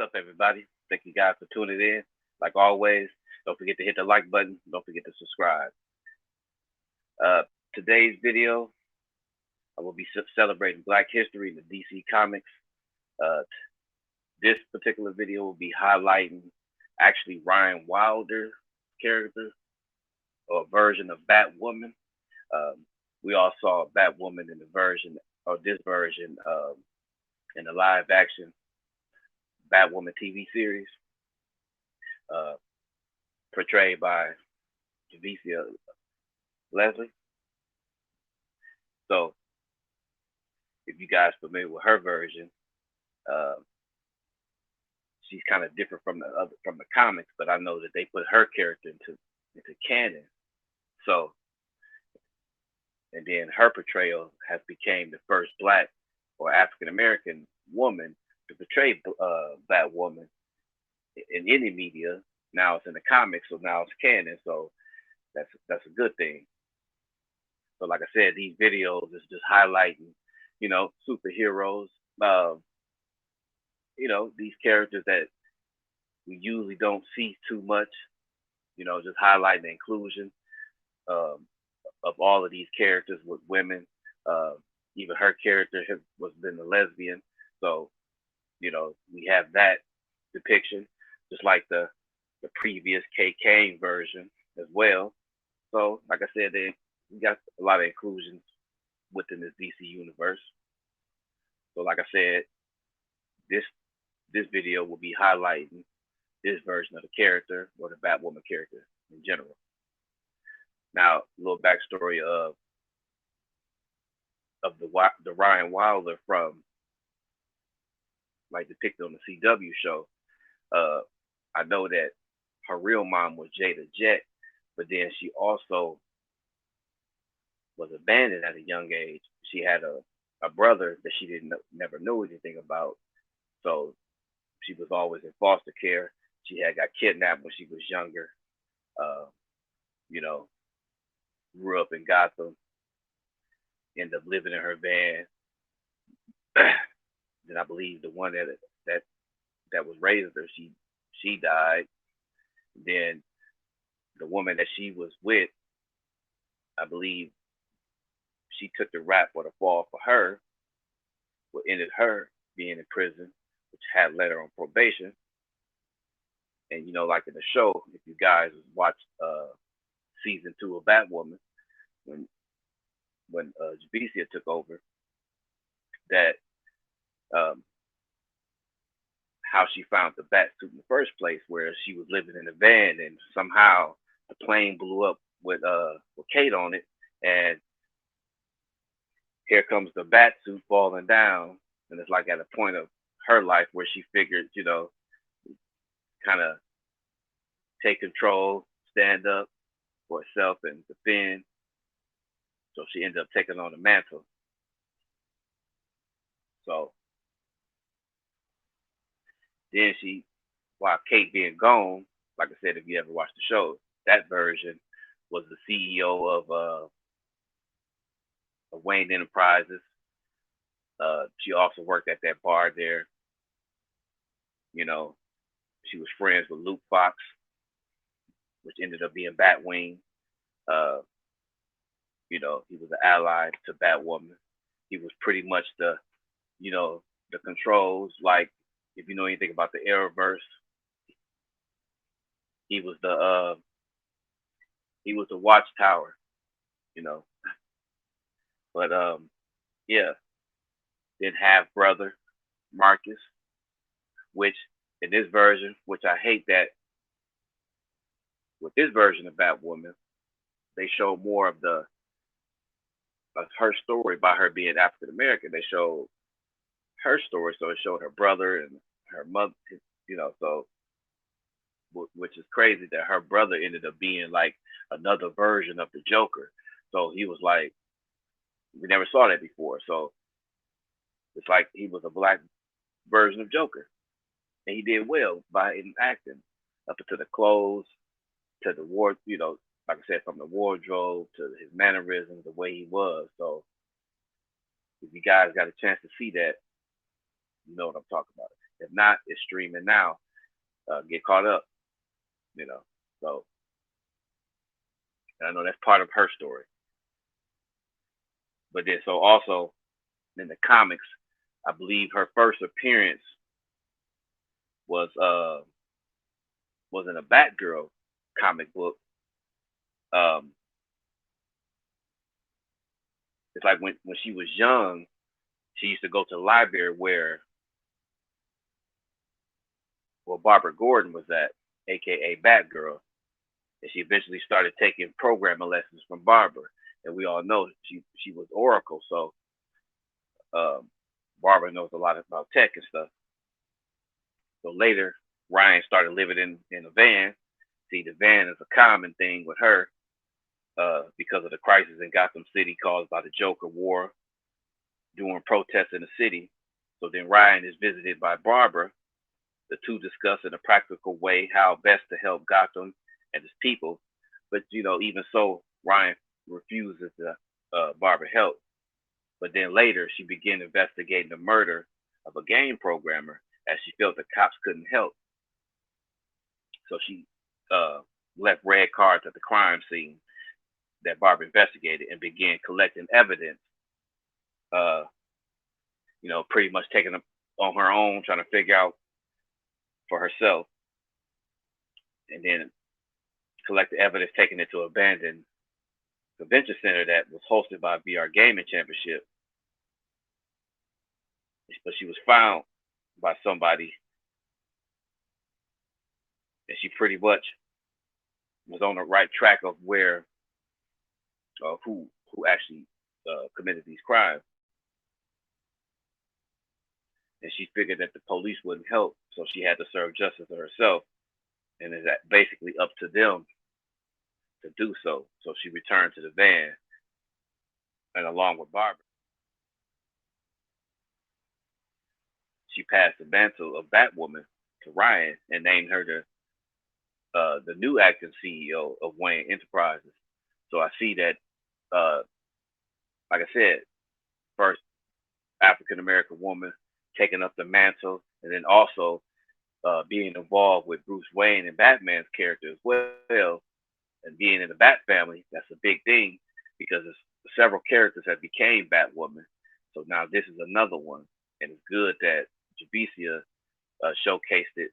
up, everybody? Thank you guys for tuning in. Like always, don't forget to hit the like button. Don't forget to subscribe. Uh, Today's video, I will be celebrating Black History in the DC Comics. Uh, this particular video will be highlighting actually Ryan Wilder's character or version of Batwoman. Um, we all saw Batwoman in the version, or this version, in the live action Batwoman TV series, uh, portrayed by Javicia Leslie. So, if you guys are familiar with her version, uh, she's kind of different from the comics, but I know that they put her character into canon. So, and then her portrayal has became the first Black or African American woman to portray Batwoman in any media. Now it's in the comics, so now it's canon. So that's a good thing. So like I said, these videos is just highlighting, superheroes. Uh, these characters that we usually don't see too much. Just highlighting the inclusion um, of all of these characters with women. Uh, Even her character was been a lesbian, so we have that depiction, just like the previous Kay Kane version as well. So, like I said, we got a lot of inclusions within this DC universe. So, like I said, this this video will be highlighting this version of the character or the Batwoman character in general. Now, a little backstory of the Ryan Wilder from like depicted on the CW show. I know that her real mom was Jada Jet, but then she also was abandoned at a young age. She had a brother that she never knew anything about, so she was always in foster care. She had got kidnapped when she was younger. Uh, you know, Grew up in Gotham, ended up living in her van. Then I believe the one that was raising her, she died. Then the woman that she was with, I believe she took the rap for the fall for her, what ended her being in prison, which had led her on probation. And like in the show, if you guys watched season 2 of Batwoman, when Javicia took over, that how she found the bat suit in the first place, where she was living in a van and somehow the plane blew up with Kate on it, and here comes the bat suit falling down, and it's like at a point of her life where she figured, kind of take control, stand up for herself and defend. So she ended up taking on the mantle. So then while Kate being gone, like I said, if you ever watched the show, that version was the CEO of Wayne Enterprises. She also worked at that bar there. She was friends with Luke Fox, which ended up being Batwing. Uh, he was an ally to Batwoman. He was pretty much the controls. Like, if you know anything about the Arrowverse, he was the watchtower, you know. But yeah, then half brother Marcus, which in this version, which I hate that with this version of Batwoman, they show more of her story by her being African American. They showed her story, so it showed her brother and her mother, so which is crazy that her brother ended up being like another version of the Joker. So he was like, we never saw that before. So it's like he was a black version of Joker, and he did well by in acting, up to the clothes, to the ward, like I said, from the wardrobe to his mannerisms, the way he was. So if you guys got a chance to see that, you know what I'm talking about. If not, it's streaming now. Get caught up, you know. So I know that's part of her story. But then, so also in the comics, I believe her first appearance was was in a Batgirl comic book. Um, it's like when she was young, she used to go to the library where Barbara Gordon was at, aka Batgirl, and she eventually started taking programming lessons from Barbara. And we all know she was Oracle, so um, Barbara knows a lot about tech and stuff. So later, Ryan started living in a van. See, the van is a common thing with her because of the crisis in Gotham City caused by the Joker war during protests in the city. So then Ryan is visited by Barbara. The two discuss in a practical way how best to help Gotham and its people. But even so, Ryan refuses to Barbara help. But then later, she began investigating the murder of a game programmer as she felt the cops couldn't help. So she uh, left red cards at the crime scene that Barbara investigated and began collecting evidence. Uh, pretty much taking them on her own, trying to figure out for herself, and then collect the evidence, taking it to an abandoned convention center that was hosted by VR Gaming Championship. But she was found by somebody, and she pretty much was on the right track of where who actually committed these crimes. And she figured that the police wouldn't help, so she had to serve justice to herself, and it's basically up to them to do so. So she returned to the van, and along with Barbara, she passed the mantle of Batwoman to Ryan and named her the new acting CEO of Wayne Enterprises. So I see that, uh, like I said, first African American woman taking up the mantle, and then also being involved with Bruce Wayne and Batman's character as well, and being in the Bat family. That's a big thing because several characters have became Batwoman. So now this is another one, and it's good that Javicia showcased it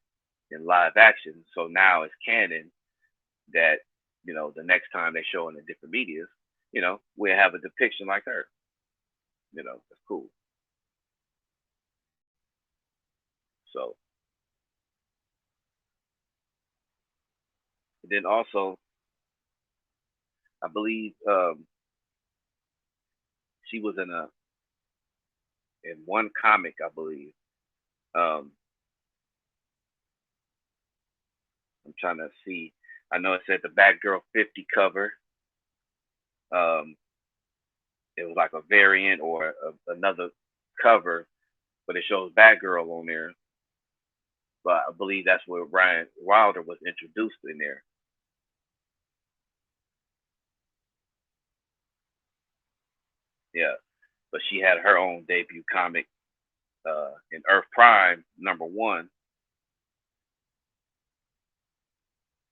in live action. So now it's canon that the next time they show in the different medias, we'll have a depiction like her. That's cool. So then also, I believe she was in one comic, I believe. Um, I'm trying to see. I know it said the Batgirl 50 cover. Um, it was like a variant or another cover, but it shows Batgirl on there. But I believe that's where Ryan Wilder was introduced in there. Yeah, but she had her own debut comic in Earth Prime #1.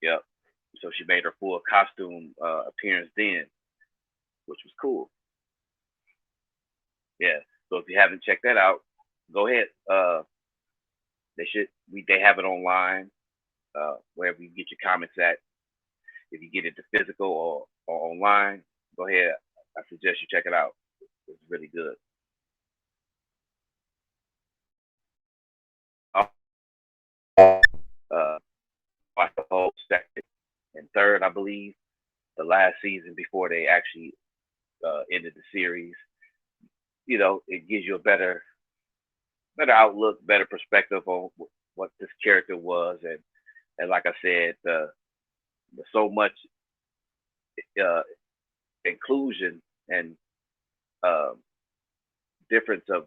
Yep. So she made her full costume appearance then, which was cool. Yeah. So if you haven't checked that out, go ahead. They have it online wherever you get your comics at. If you get it to physical or online, go ahead. I suggest you check it out. It's really good. Uh, watch the whole second and third, I believe, the last season before they actually ended the series. It gives you a better outlook, better perspective on what this character was, and like I said, the so much uh, inclusion and uh, difference of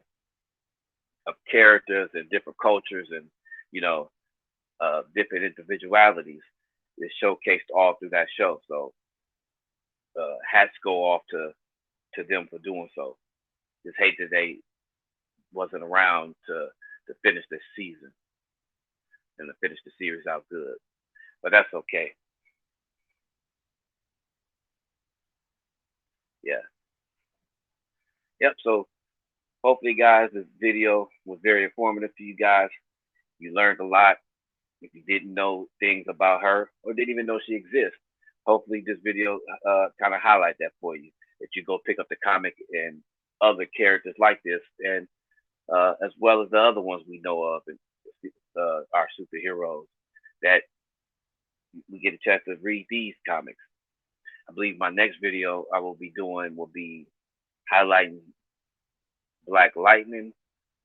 characters and different cultures and you know different individualities is showcased all through that show. So hats go off to them for doing so. Just hate that they wasn't around to finish this season. and to finish the series out good. But that's okay. Yeah. Yep. So hopefully, guys, this video was very informative to you guys. You learned a lot. If you didn't know things about her or didn't even know she exists, hopefully this video kind of highlight that for you. That you go pick up the comic and other characters like this, and as well as the other ones we know of, and our superheroes, that we get a chance to read these comics. I believe my next video I will be doing will be highlighting Black Lightning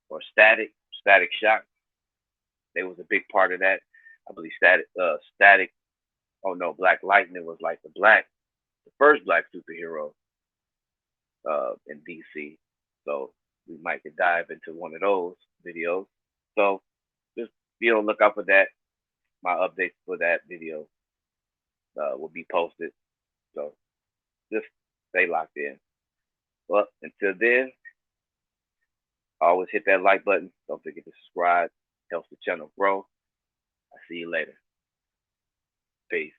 or Static Shock. They was a big part of that. I believe Static. Oh no, Black Lightning was like the first black superhero in DC. So we might could dive into one of those videos. So just be on the lookout for that. My updates for that video will be posted. So just stay locked in. Well, until then, always hit that like button. Don't forget to subscribe. Helps the channel grow. I'll see you later. Peace.